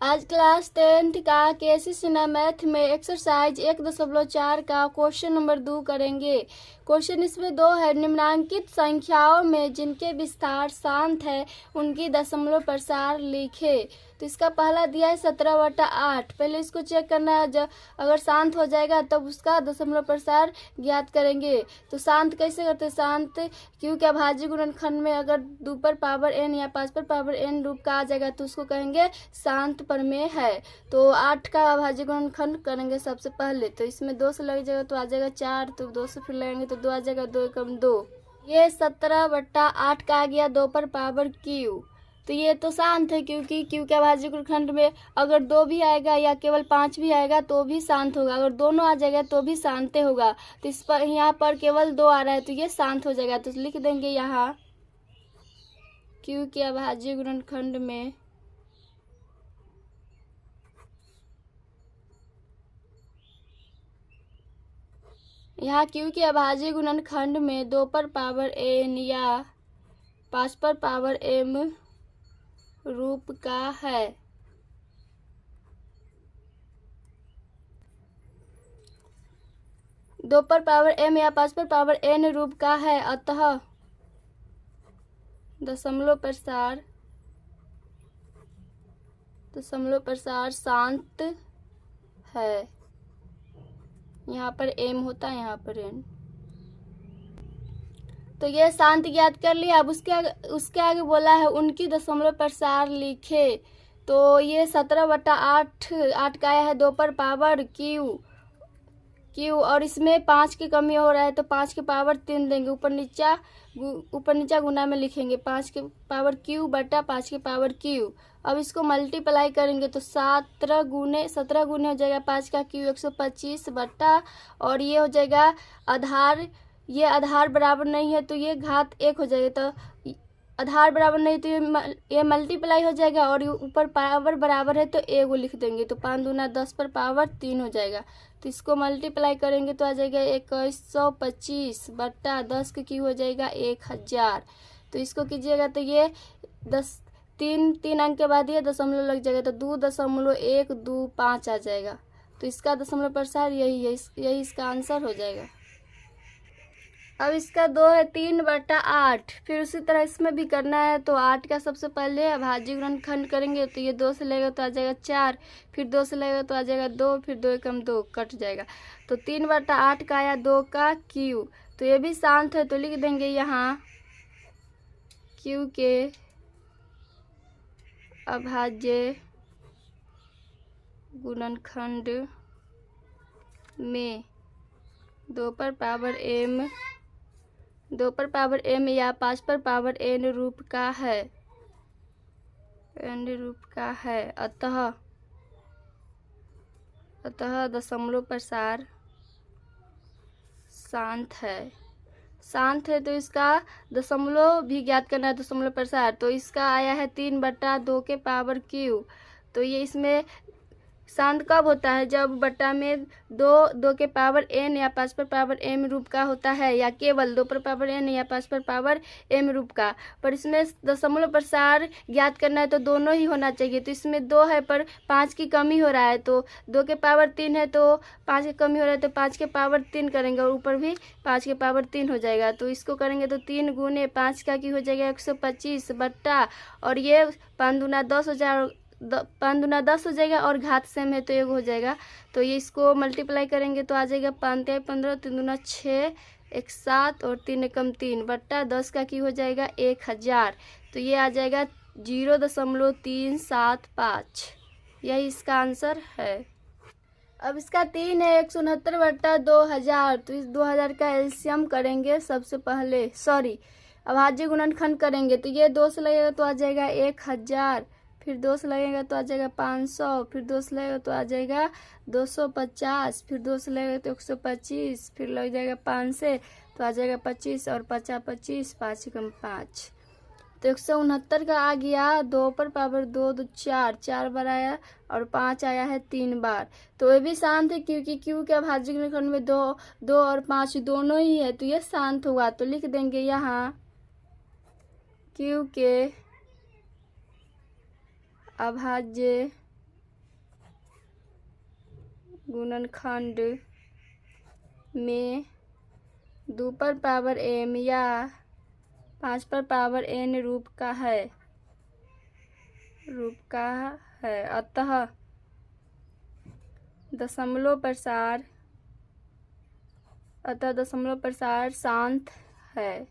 आज class 10th का केसी Sinha math में एक्सरसाइज 1.4 का क्वेश्चन नंबर 2 करेंगे। क्वेश्चन इसमें 2 है। निम्नलिखित संख्याओं में जिनके विस्तार शांत है उनकी दशमलव प्रसार लिखे। तो इसका पहला दिया है 17/8। पहले इसको चेक करना है, जब अगर शांत हो जाएगा तब उसका दशमलव प्रसार ज्ञात करेंगे। तो शांत कैसे करते हैं? शांत क्यू के अभाज्य गुणनखंड में अगर 2 पर पावर n या 5 पर पावर n रूप का आ जाएगा तो उसको कहेंगे शांत प्रमेय है। तो 8 का अभाज्य गुणनखंड करेंगे सबसे पहले। तो इसमें 2 से लग जाएगा तो आ जाएगा 4, तो 2 से फिर लगेंगे तो 2 आ जाएगा, 2 एकम 2। ये 17/8 का आ गया 2 पर पावर क्यू। तो ये तो शांत है क्योंकि क्यू के अभाज्य गुणनखंड में अगर 2 भी आएगा या केवल 5 भी आएगा तो भी शांत होगा, अगर दोनों आ जाएगा तो भी शांत होगा। तो इस पर यहाँ पर केवल 2 आ रहा है तो ये शांत हो जाएगा। तो लिख देंगे यहाँ क्यू के अभाज्य गुणनखंड में यहाँ क्यू के अभाज्य गुणनखंड में 2 पर पावर n या 5 पर पावर m रूप का है। दो पर पावर m या 5 पर पावर n रूप का है, अतः दशमलव प्रसार शांत है। यहाँ पर m होता है, यहाँ पर n। तो ये शांत ज्ञात कर लिया। अब उसके आगे बोला है उनकी दशमलव प्रसार लिखे। तो ये 17/8 8 का आया है 2 पर पावर क्यू और इसमें 5 की कमी हो रहा है तो 5 की पावर 3 देंगे, ऊपर नीचा गुना में लिखेंगे 5 की पावर क्यू बटा 5 की पावर क्यू। अब इसको मल्टीप्लाई करेंगे तो 17 गुने हो जाएगा 5 का क्यू 125 बटा, और ये हो जाएगा आधार, ये आधार बराबर नहीं है तो ये घात 1 हो जाएगा। तो आधार बराबर नहीं तो ये मल्टीप्लाई हो जाएगा और ऊपर पावर बराबर है तो एगो लिख देंगे। तो 5 दूना 10 पर पावर 3 हो जाएगा। तो इसको मल्टीप्लाई करेंगे तो आ जाएगा 2125 बटा 10 की हो जाएगा 1000। तो इसको कीजिएगा तो ये 3 अंक के बाद ये दशमलव लग जाएगा तो 2.125 आ जाएगा। तो इसका दशमलव प्रसार यही है, यही इसका आंसर हो जाएगा। अब इसका 2 है 3/8। फिर उसी तरह इसमें भी करना है। तो 8 का सबसे पहले अभाज्य गुणनखंड करेंगे तो ये 2 से लगेगा तो आ जाएगा 4, फिर 2 से लगेगा तो आ जाएगा 2, फिर 2 एकम 2 कट जाएगा। तो 3/8 का आया 2 का क्यू। तो ये भी शांत है तो लिख देंगे यहाँ क्यू के अभाज्य गुणनखंड में 2 पर पावर m या 5 पर पावर n रूप का है, अतः दशमलव प्रसार शांत है। तो इसका दशमलव भी ज्ञात करना है, दशमलव प्रसार। तो इसका आया है 3/2 के पावर क्यू। तो ये इसमें शांत कब होता है? जब बट्टा में 2 के पावर n या 5 पर पावर m रूप का होता है, या केवल 2 पर पावर n या 5 पर पावर m रूप का। पर इसमें दशमलव प्रसार ज्ञात करना है तो दोनों ही होना चाहिए। तो इसमें 2 है पर 5 की कमी हो रहा है, तो 2 के पावर 3 है तो 5 की कमी हो रहा है तो 5 के पावर 3 करेंगे और ऊपर भी 5 के पावर 3 हो जाएगा। तो इसको करेंगे तो 3 गुने 5 का हो जाएगा 125 बट्टा, और ये 5 दूना 10 हो जाएगा, 5 दूना 10 हो जाएगा और घात सेम है तो 1 हो जाएगा। तो ये इसको मल्टीप्लाई करेंगे तो आ जाएगा 5 × 15 3 दूना 6 1 7 और 3 एकम 3 बट्टा 10 का हो जाएगा 1000। तो ये आ जाएगा 0.375। यही इसका आंसर है। अब इसका 3 है 169 बट्टा 2000। तो इस 2000 का एलसीएम करेंगे सबसे पहले, अभाज्य गुणनखंड करेंगे। तो ये 2 से लगेगा तो आ जाएगा 1000, फिर 2 से लगेगा तो आ जाएगा 500, फिर 2 से लगेगा तो आ जाएगा 250, फिर 2 से लगेगा तो 125, फिर लग जाएगा 5 से तो आ जाएगा 25 और 50 25 5 एकम 5। तो 169 का आ गया 2 पर पावर 2 तो 4 बार आया और 5 आया है 3 बार। तो ये भी शांत है क्योंकि क्यू के अभाज्य गुणनखंड में 2 और 5 दोनों ही है तो ये शांत हुआ। तो लिख देंगे यहाँ क्यू के अभाज्य गुणनखंड में 2 पर पावर m या 5 पर पावर n रूप का है अतः दशमलव प्रसार शांत है।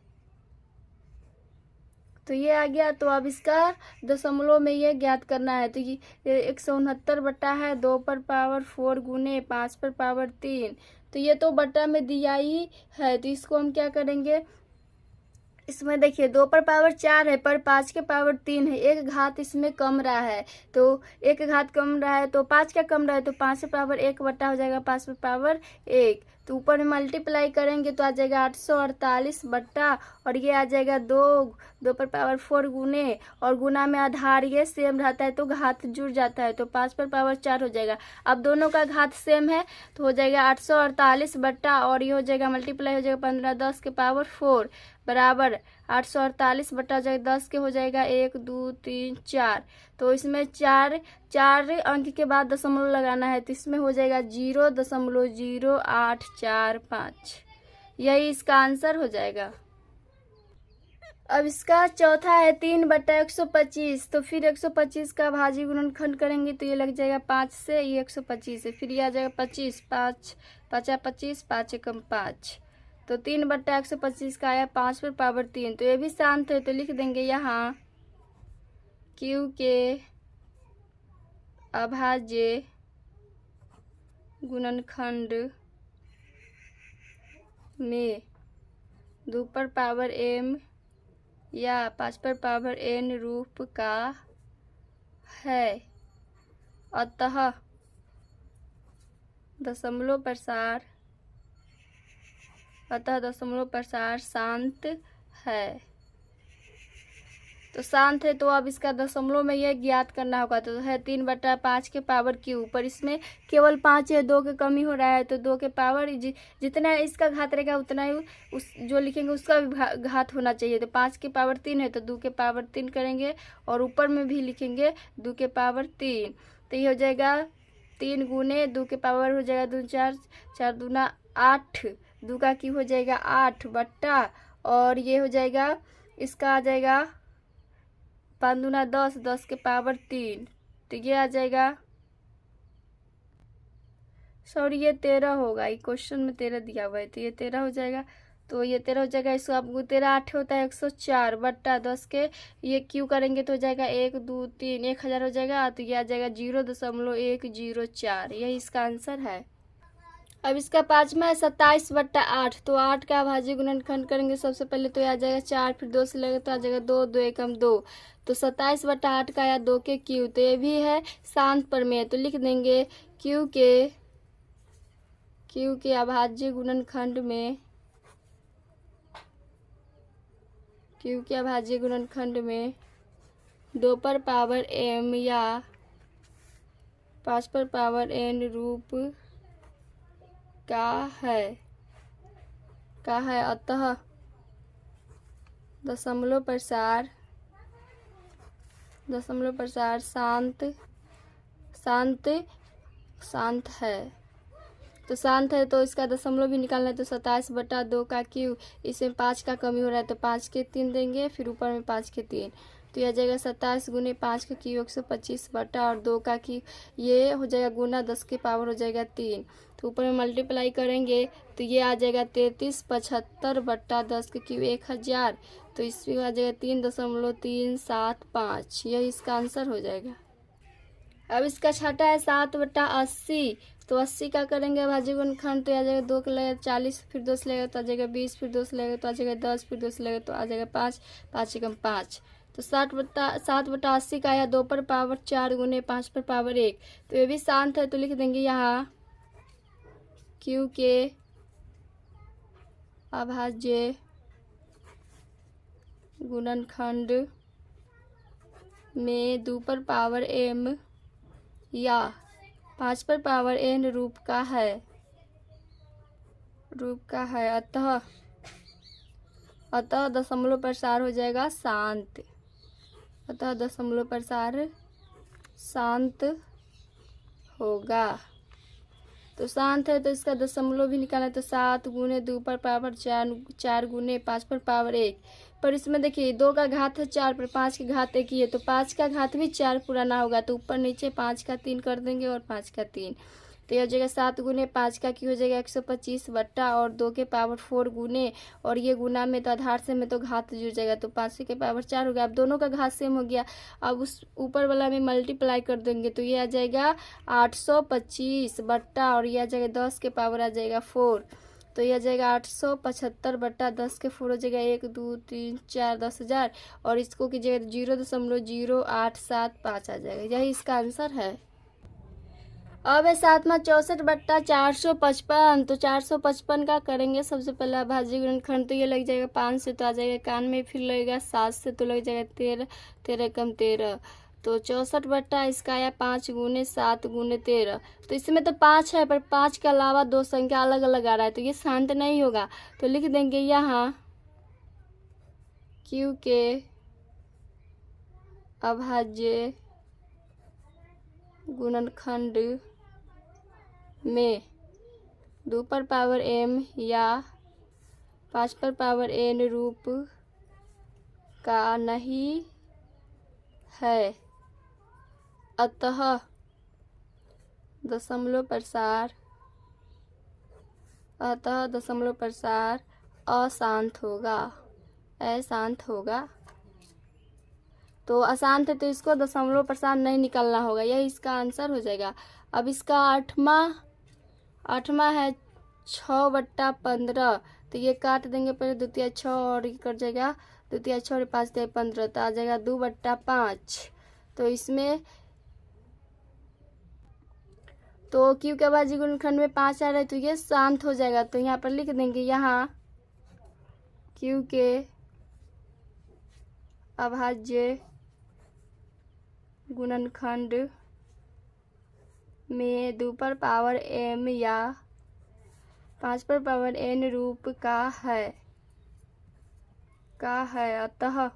तो ये आ गया। तो अब इसका दशमलव में ये ज्ञात करना है। तो ये 169 बटा है 2 पर पावर 4 गुने 5 पर पावर 3। तो ये तो बटा में दिया ही है, तो इसको हम क्या करेंगे, इसमें देखिए 2 पर पावर 4 है पर 5 के पावर 3 है, एक घात इसमें कम रहा है, तो एक घात कम रहा है तो 5 का कम रहा है तो 5 पर पावर 1 बटा हो जाएगा 5 पर पावर 1। तो ऊपर में मल्टीप्लाई करेंगे तो आ जाएगा 848 बट्टा, और ये आ जाएगा 2 पर पावर 4 गुने, और गुना में आधार ये सेम रहता है तो घात जुड़ जाता है तो 5 पर पावर 4 हो जाएगा। अब दोनों का घात सेम है तो हो जाएगा 848 बट्टा, और ये हो जाएगा मल्टीप्लाई हो जाएगा 15 10 के पावर 4 बराबर 848 बटा जाएगा 10 के हो जाएगा 1 2 3 4। तो इसमें चार अंक के बाद दशमलव लगाना है तो इसमें हो जाएगा 0.0845। यही इसका आंसर हो जाएगा। अब इसका चौथा है 3 बटा 125। तो फिर 125 का भाज्य गुणनखंड करेंगे तो ये लग जाएगा 5 से, ये 125 है, फिर ये आ जाएगा 25, 5 5 25, 5 एकम 5। तो 3 बटा 125 का आया 5 पर पावर 3। तो ये भी शांत है तो लिख देंगे यहाँ Q के अभाज्य गुणनखंड में 2 पर पावर m या 5 पर पावर n रूप का है, अतः दशमलव प्रसार शांत है। तो शांत है तो अब इसका दशमलव में यह ज्ञात करना होगा। तो है 3 बटा 5 के पावर क्यू, पर इसमें केवल 5 है, 2 के कमी हो रहा है तो 2 के पावर जितना इसका घात रहेगा उतना ही उस जो लिखेंगे उसका भी घात होना चाहिए। तो 5 के पावर 3 है तो 2 के पावर 3 करेंगे, और ऊपर में भी लिखेंगे 2 के पावर 3। तो ये हो जाएगा 3 गुने 2 के पावर हो जाएगा 2 4 4 दूना 8, 2 का क्यू हो जाएगा 8 बट्टा, और ये हो जाएगा इसका आ जाएगा 5 दूना 10, 10 के पावर 3। तो ये आ जाएगा, सॉरी ये 13 होगा, ये क्वेश्चन में 13 दिया हुआ है तो ये 13 हो जाएगा। तो ये 13 हो जाएगा, इसको आपको 13 8 होता है 104 बट्टा 10 के ये क्यू करेंगे तो हो जाएगा 1 2 3 1000 हो जाएगा। तो ये आ जाएगा 0.104। यही इसका आंसर है। अब इसका पांचवा है 27 बट्टा 8। तो 8 का भाज्य गुणनखंड करेंगे सबसे पहले तो आ जाएगा 4, फिर 2 से लगेगा तो आ जाएगा 2 2 एकम 2। तो 27 बट्टा 8 का आया 2 के क्यू, तो ये भी है शांत प्रमेय। तो लिख देंगे क्यू के अभाज्य गुणनखंड में 2 पर पावर m या 5 पर पावर n रूप का है, अतः दशमलव प्रसार शांत है। तो शांत है तो इसका दशमलव भी निकालना है। तो 27 बटा 2 का क्यू, इसमें 5 का कमी हो रहा है तो 5 के 3 देंगे, फिर ऊपर में 5 के 3। तो यह आ जाएगा 27 गुने 5 का क्यू 125 बटा, और 2 का क्यू ये हो जाएगा गुना 10 के पावर हो जाएगा 3। तो ऊपर में मल्टीप्लाई करेंगे तो ये आ जाएगा 3375 बट्टा 10 के क्यू 1000। तो इसमें आ जाएगा 3.375। यही इसका आंसर हो जाएगा। अब इसका छठा है 7 बटा 80। तो 80 का करेंगे भाज्य गुणनखंड तो आ जाएगा 2 के लगेगा 40, फिर 2 से लगेगा तो आ जाएगा 20, फिर 2 से लगेगा तो आ जाएगा 10, फिर 2 से लगेगा तो आ जाएगा 5, 5 एकम 5। तो 7 बटा 80 का आया 2 पर पावर 4 गुने 5 पर पावर 1। तो ये भी शांत है तो लिख देंगे यहाँ क्यू के अभाज्य गुणनखंड में 2 पर पावर m या 5 पर पावर n रूप का है, अतः दशमलव प्रसार हो जाएगा शांत। अतः दशमलव प्रसार शांत होगा। तो शांत है तो इसका दशमलव भी निकालना है। तो 7 गुने 2 पर पावर 4, 4 गुने 5 पर पावर 1। पर इसमें देखिए 2 का घात है 4 पर 5 की घात 1 ही है, तो 5 का घात भी 4 पूरा ना होगा, तो ऊपर नीचे 5 का 3 कर देंगे और 5 का 3। तो यह हो जाएगा 7 गुने 5 का की हो जाएगा 125 बट्टा और 2 के पावर 4 गुने, और ये गुना में तो आधार से में तो घात जुड़ जाएगा, तो 5 के पावर 4 हो गया। अब दोनों का घात सेम हो गया, अब उस ऊपर वाला में मल्टीप्लाई कर देंगे, तो ये आ जाएगा 825 बट्टा और ये आ जाएगा 10 के पावर आ जाएगा 4, तो यह आ जाएगा 875 बट्टा 10 के 4 हो जाएगा 1 2 3 4 10,000, और इसको कीजिएगा 0.0875 आ जाएगा। यही इसका आंसर है। अब है 7वां 64 बट्टा 455। तो 455 का करेंगे सबसे पहले अभाज्य गुणनखंड, तो ये लग जाएगा 5 से तो आ जाएगा 91, फिर लगेगा 7 से तो लग जाएगा 13, 13 कम 13, तो 64 बट्टा इसका आया 5 गुने 7 गुने 13। तो इसमें तो 5 है पर 5 के अलावा 2 संख्या अलग अलग आ रहा है, तो ये शांत नहीं होगा, तो लिख देंगे यहाँ क्यू के अभाज्य गुणनखंड में 2 पर पावर m या 5 पर पावर n रूप का नहीं है, अतः दशमलव प्रसार अशांत होगा, अशांत होगा। तो अशांत है तो इसको दशमलव प्रसार नहीं निकालना होगा, यही इसका आंसर हो जाएगा। अब इसका आठवां है 6 बट्टा 15, तो ये काट देंगे पहले, द्वितीय 6 और ये कट जाएगा, द्वितीय 6 और 5 15, तो आ जाएगा 2 बट्टा 5। तो इसमें तो क्यू के अभाज्य गुणनखंड में 5 आ रहा है, तो ये शांत हो जाएगा, तो यहाँ पर लिख देंगे यहाँ क्यू के अभाज्य गुणनखंड में 2 पर पावर m या 5 पर पावर n रूप का है, अतः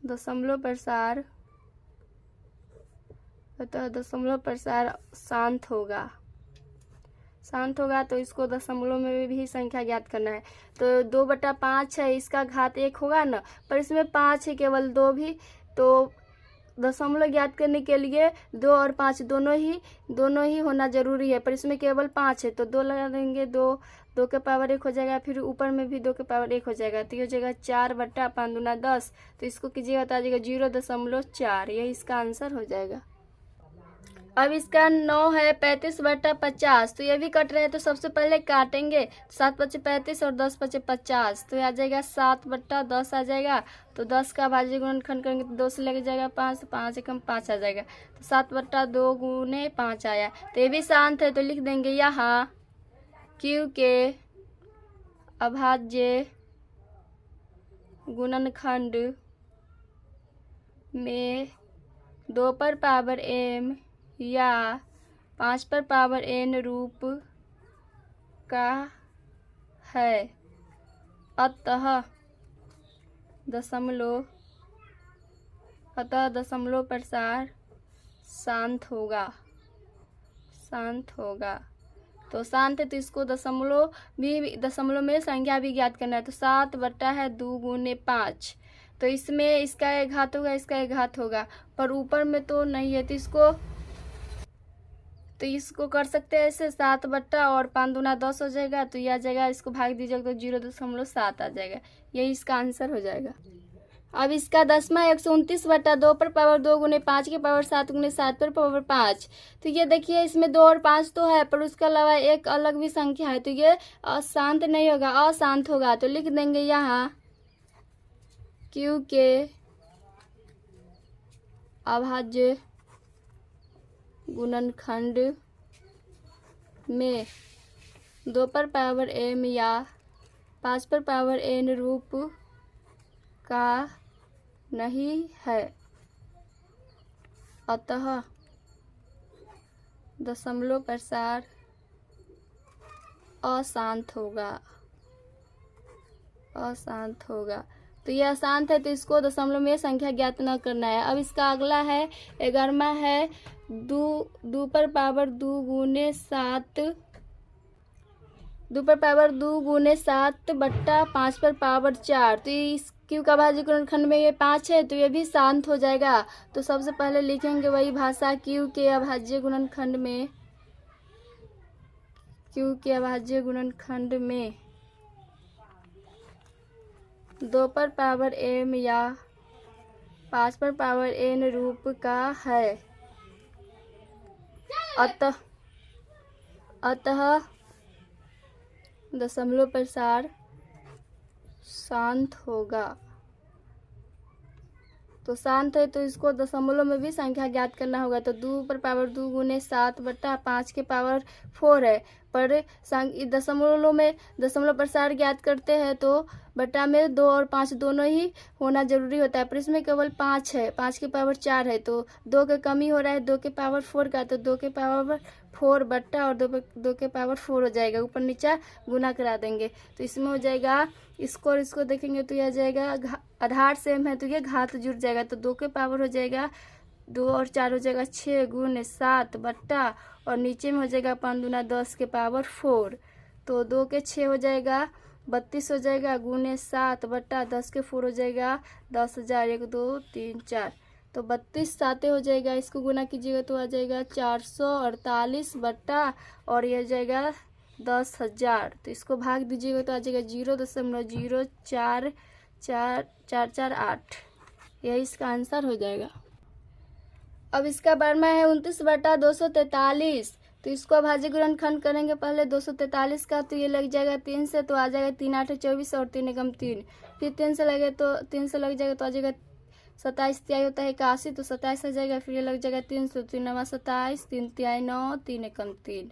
दशमलव प्रसार शांत होगा, तो इसको दशमलव में भी संख्या ज्ञात करना है। तो 2 बट्टा 5 है, इसका घात 1 होगा ना, पर इसमें 5 है केवल, 2 भी, तो दशमलव ज्ञात करने के लिए 2 और 5 दोनों ही होना जरूरी है, पर इसमें केवल 5 है, तो 2 लगा देंगे, 2 के पावर 1 हो जाएगा, फिर ऊपर में भी 2 के पावर 1 हो जाएगा, तो ये हो जाएगा 4 बट्टा 5 दूना 10, तो इसको कीजिएगा तो आ जाएगा 0.4, यही इसका आंसर हो जाएगा। अब इसका 9 है 35 बट्टा 50, तो ये भी कट रहे हैं, तो सबसे पहले काटेंगे, 7 पचे 35 और 10 पचे 50, तो आ जाएगा 7 बट्टा 10 आ जाएगा। तो 10 का अभाज्य गुणनखंड करेंगे तो 2 से लेके जाएगा 5, तो 5 एकम 5 आ जाएगा, तो 7 बट्टा 2 गुने 5 आया, तो ये भी शांत है, तो लिख देंगे यहाँ क्यू के अभाज्य गुणनखंड में 2 पर पावर m या 5 पर पावर n रूप का है, अतः दशमलव प्रसार शांत होगा, तो शांत है तो इसको दशमलव में संख्या भी ज्ञात करना है। तो 7 बट्टा है 2 गुने 5, तो इसमें इसका एक घात होगा, इसका एक घात होगा, पर ऊपर में तो नहीं है, तो इसको कर सकते हैं ऐसे, 7 बट्टा और 5 दूना 10 हो जाएगा, तो यह आ जाएगा, इसको भाग दीजिएगा तो 0.7 आ जाएगा, यही इसका आंसर हो जाएगा। अब इसका 10वां 129 बट्टा 2 पर पावर 2 गुने 5 के पावर 7 गुने 7 पर पावर 5, तो ये देखिए इसमें 2 और 5 तो है, पर उसके अलावा एक अलग भी संख्या है, तो ये अशांत नहीं होगा, अशांत होगा, तो लिख देंगे यहाँ क्यू के अभाज्य गुणनखंड में 2 पर पावर m या 5 पर पावर n रूप का नहीं है, अतः दशमलव प्रसार अशांत होगा, तो यह अशांत है तो इसको दशमलव में संख्या ज्ञात न करना है। अब इसका अगला है 11वां है दो पर पावर 2 गुने 7, 2 पर पावर 2 गुने 7 बट्टा 5 पर पावर 4। तो इस क्यू का अभाज्य गुणनखंड में ये 5 है, तो ये भी शांत हो जाएगा। तो सबसे पहले लिखेंगे वही भाषा, क्यू के अभाज्य गुणनखंड में, क्यू के अभाज्य गुणनखंड में 2 पर पावर m या 5 पर पावर n रूप का है। अतः दशमलव प्रसार शांत होगा। तो शांत है तो इसको दशमलव में भी संख्या ज्ञात करना होगा। तो 2 पर पावर 2 गुने 7 बट्टा 5 के पावर 4 है, पर दशमलव में दशमलव प्रसार ज्ञात करते हैं तो बट्टा में 2 और 5 दोनों ही होना जरूरी होता है, पर इसमें केवल 5 है, 5 के पावर 4 है, तो 2 का कमी हो रहा है 2 के पावर 4 का, तो 2 के पावर 4 बट्टा और 2 के पावर 4 हो जाएगा, ऊपर नीचा गुना करा देंगे। तो इसमें हो जाएगा, इसको और इसको देखेंगे तो यह आ जाएगा, आधार सेम है तो ये घात जुड़ जाएगा, तो 2 के पावर हो जाएगा 2 और 4 हो जाएगा 6 गुने 7 बट्टा, और नीचे में हो जाएगा 5 दूना 10 के पावर 4। तो 2 के 6 हो जाएगा 32 हो जाएगा, गुने 7 बट्टा 10 के 4 हो जाएगा 10,000, 1 2 3 4, तो 32 साते हो जाएगा। इसको गुना कीजिएगा तो आ जाएगा 448 बट्टा, और ये हो जाएगा 10,000। तो इसको भाग दीजिएगा तो आ जाएगा 0.04448, यही इसका आंसर हो जाएगा। अब इसका बर्मा है 29 बटा 243। तो इसको अभाज्य गुणनखंड करेंगे पहले 243 का, तो ये लग जाएगा 3 से, तो आ जाएगा 3 8 24 और 3 एकम 3, फिर 3 से लगे तो 3 से लग जाएगा तो आ जाएगा 27 तिहाई होता है 81, तो 27 आ जाएगा, फिर ये लग जाएगा 3 से, 3 9 27, 3 तिहाई 9, 3 एकम 3।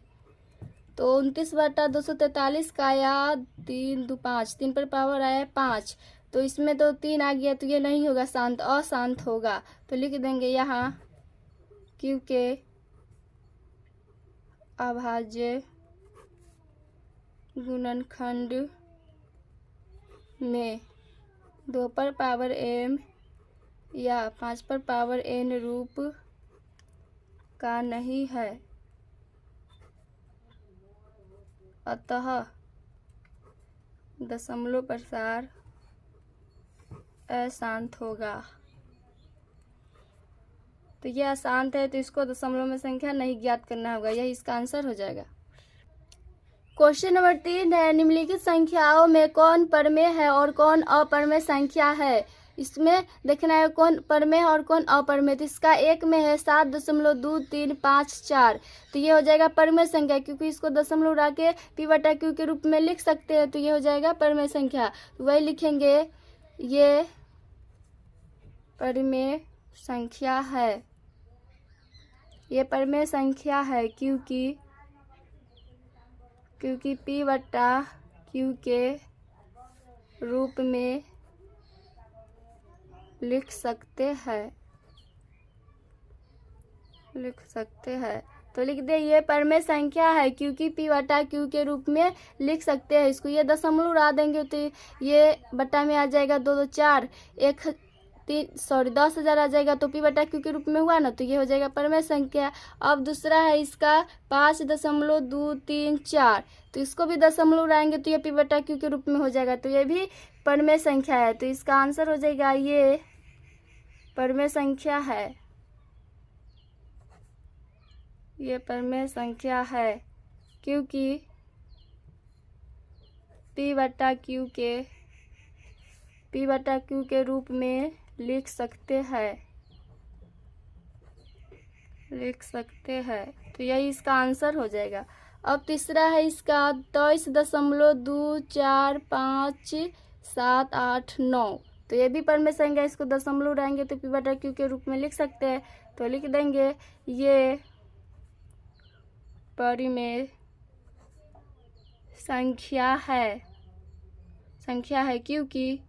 तो 29 बटा 243 का आया 3 2 5, 3 पर पावर आया 5, तो इसमें तो 3 आ गया, तो ये नहीं होगा शांत, अशांत होगा। तो लिख देंगे यहाँ क्यू के अभाज्य गुणनखंड में 2 पर पावर m या 5 पर पावर n रूप का नहीं है, अतः दशमलव प्रसार अशांत होगा। तो यह अशांत है तो इसको दशमलव में संख्या नहीं ज्ञात करना होगा, यही इसका आंसर हो जाएगा। क्वेश्चन नंबर 3 है, निम्नलिखित संख्याओं में कौन परमेय है और कौन अपरमेय संख्या है। इसमें देखना है कौन परमेय और कौन अपरमेय। तो इसका एक में है 7.2354, तो ये हो जाएगा परमेय संख्या, क्योंकि इसको दशमलव उड़ा के p बटा q के रूप में लिख सकते हैं, तो ये हो जाएगा परमेय संख्या। तो वही लिखेंगे, ये परमेय संख्या है, ये परमेय संख्या है क्योंकि p बटा q के रूप में लिख सकते हैं, तो लिख दे ये परमेय संख्या है क्योंकि p बटा q के रूप में लिख सकते हैं। इसको ये दशमलव उड़ा देंगे तो ये बटा में आ जाएगा 2 2 4 1 10,000 आ जाएगा, तो p बटा q के रूप में हुआ ना, तो ये हो जाएगा परमेय संख्या। अब दूसरा है इसका 5.234, तो इसको भी दशमलव उड़ाएंगे तो ये p बटा q के रूप में हो जाएगा, तो ये भी परमेय संख्या है। तो इसका आंसर हो जाएगा ये परमेय संख्या है, ये परमेय संख्या है क्योंकि p बटा q के रूप में लिख सकते हैं, तो यही इसका आंसर हो जाएगा। अब तीसरा है इसका 23.24578 तो ये भी परमेय संख्या, इसको दशमलव उड़ाएंगे तो p बटा q के रूप में लिख सकते हैं, तो लिख देंगे ये परमेय संख्या है क्योंकि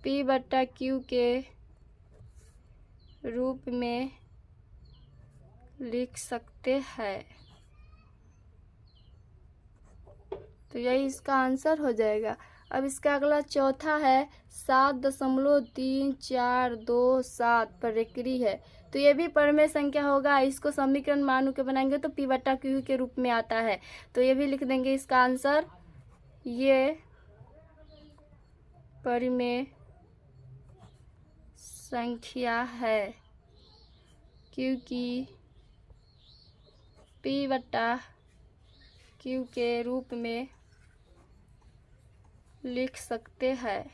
p बटा q के रूप में लिख सकते हैं, तो यही इसका आंसर हो जाएगा। अब इसका अगला चौथा है 7.3427 पर एकरी है, तो ये भी परमेय संख्या होगा। इसको समीकरण मान के बनाएंगे तो P बटा Q के रूप में आता है। तो ये भी लिख देंगे इसका आंसर। ये परिमेय संख्या है क्योंकि P बटा Q के रूप में लिख सकते हैं।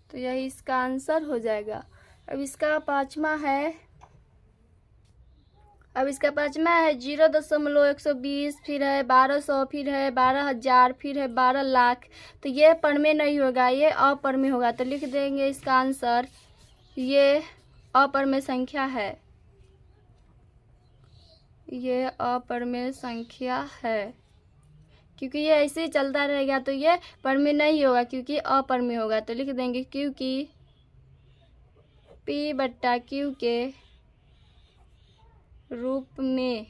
तो यही इसका आंसर हो जाएगा। अब इसका पांचवा है 0.120, फिर है 1200, फिर है 12,000, फिर है 12 लाख। तो ये परमेय नहीं होगा, ये अपरमेय होगा। तो लिख देंगे इसका आंसर। ये अपरमेय संख्या है, ये अपरमेय संख्या है क्योंकि ये ऐसे ही चलता रहेगा। तो ये परमेय नहीं होगा क्योंकि अपरमेय होगा। तो लिख देंगे क्योंकि P बटा Q के रूप में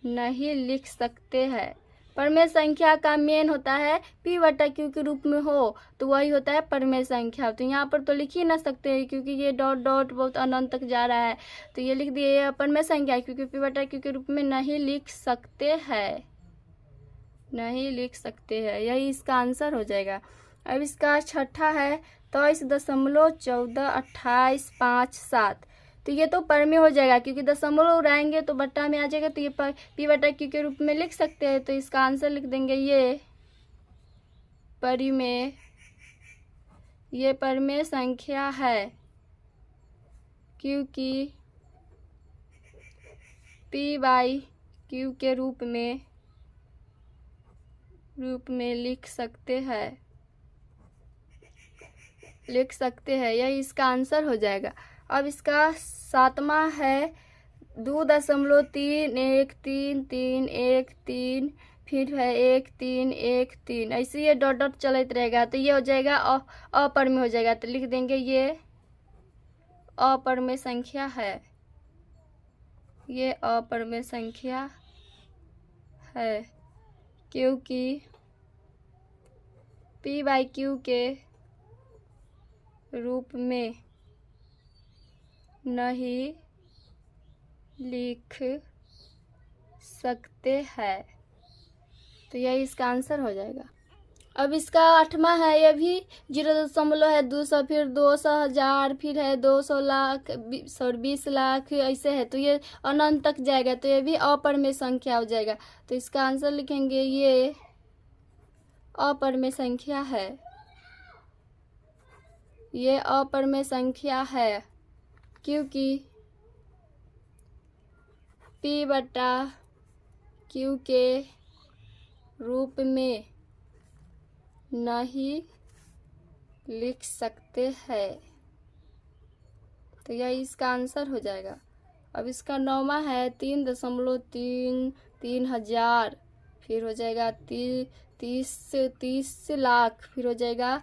नहीं लिख सकते हैं। परमेय संख्या का मेन होता है P बटा Q के रूप में हो तो वही होता है परमेय संख्या। तो यहाँ पर तो लिख ही ना सकते हैं क्योंकि ये डॉट डॉट बहुत अनंत तक जा रहा है। तो ये लिख दिए ये परमेय संख्या क्योंकि P बटा Q के रूप में नहीं लिख सकते हैं, नहीं लिख सकते हैं। यही इसका आंसर हो जाएगा। अब इसका छठा है 23.142857। तो ये तो परमेय हो जाएगा क्योंकि दशमलव उड़ाएंगे तो बट्टा में आ जाएगा। तो ये P बटा Q के रूप में लिख सकते हैं। तो इसका आंसर लिख देंगे ये परमेय संख्या है क्योंकि P बाई Q के रूप में लिख सकते हैं, यही इसका आंसर हो जाएगा। अब इसका सातवां है 2.313313, फिर है 1313। ऐसे ये डॉट डॉट चलते रहेगा। तो ये हो जाएगा अपरमेय हो जाएगा। तो लिख देंगे ये अपरमेय संख्या है, ये अपरमेय संख्या है क्योंकि P बाई Q के रूप में नहीं लिख सकते हैं। तो यही इसका आंसर हो जाएगा। अब इसका आठवां है, ये भी 0.200, फिर 200,000, फिर है 200 लाख, 20 लाख, ऐसे है। तो ये अनंत तक जाएगा। तो ये भी अपरमेय संख्या हो जाएगा। तो इसका आंसर लिखेंगे ये अपरमेय संख्या है, ये अपरमेय संख्या है क्योंकि P बटा Q के रूप में नहीं लिख सकते हैं। तो यही इसका आंसर हो जाएगा। अब इसका नौवां है 3.33,000, फिर हो जाएगा 30 लाख, फिर हो जाएगा।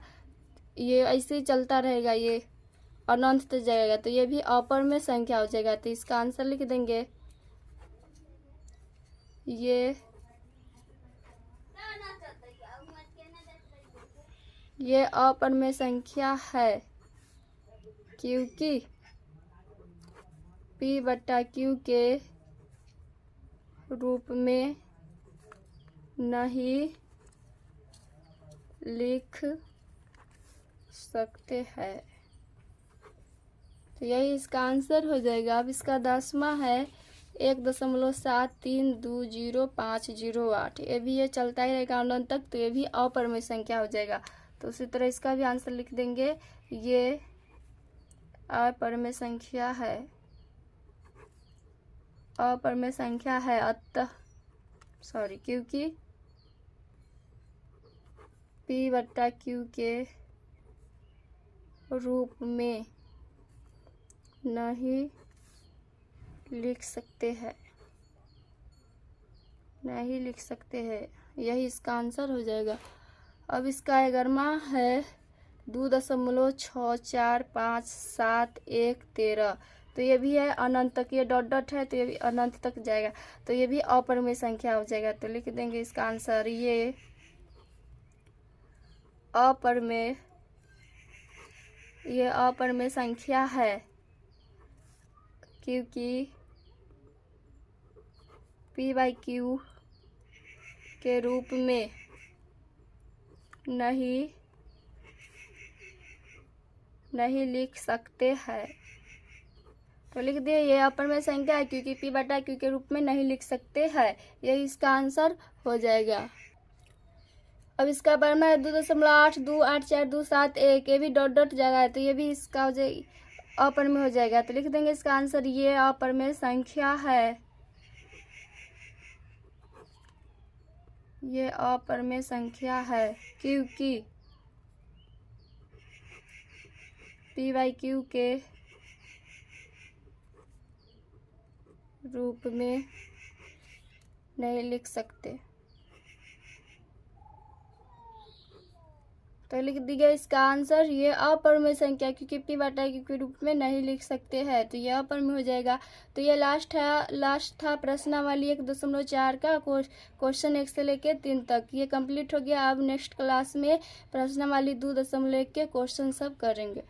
ये ऐसे ही चलता रहेगा, ये अनंत तक जाएगा। तो ये भी अपरमेय संख्या हो जाएगा। तो इसका आंसर लिख देंगे ये अपरमेय संख्या है क्योंकि P बटा Q के रूप में नहीं लिख सकते हैं। तो यही इसका आंसर हो जाएगा। अब इसका 10वां है 1.73205008। ये भी ये चलता ही रहेगा अनंत तक। तो ये भी अपरमेय संख्या हो जाएगा। तो उसी तरह इसका भी आंसर लिख देंगे ये अपरमेय संख्या है, अपरमेय संख्या है क्योंकि P बटा Q के रूप में नहीं लिख सकते हैं, नहीं लिख सकते हैं। यही इसका आंसर हो जाएगा। अब इसका 11वां है 2.6457113। तो ये भी है अनंत तक, ये डॉट डॉट है तो ये भी अनंत तक जाएगा। तो ये भी अपरमेय संख्या हो जाएगा। तो लिख देंगे इसका आंसर ये अपरमेय ये अपरिमेय संख्या है क्योंकि पी बाई क्यू के रूप में नहीं लिख सकते हैं। तो लिख दिए ये अपरिमेय संख्या है क्योंकि पी बटा क्यू के रूप में नहीं लिख सकते हैं। यही इसका आंसर हो जाएगा। अब इसका परिमेय है 2.828427 ये भी डॉट डॉट जगह है तो ये भी इसका हो जाएगा अपरिमेय हो जाएगा। तो लिख देंगे इसका आंसर ये अपरिमेय संख्या है। ये अपरिमेय संख्या है क्योंकि पी बाई क्यू के रूप में नहीं लिख सकते। तो लिख दिया इसका आंसर ये अपरिमेय संख्या क्योंकि पी बटा क्यू के रूप में नहीं लिख सकते हैं। तो यह अपरिमेय हो जाएगा। तो ये लास्ट था प्रश्नावली 1.4 का क्वेश्चन 1 से लेके 3 तक ये कंप्लीट हो गया। अब नेक्स्ट क्लास में प्रश्नावली 2.1 के क्वेश्चन सब करेंगे।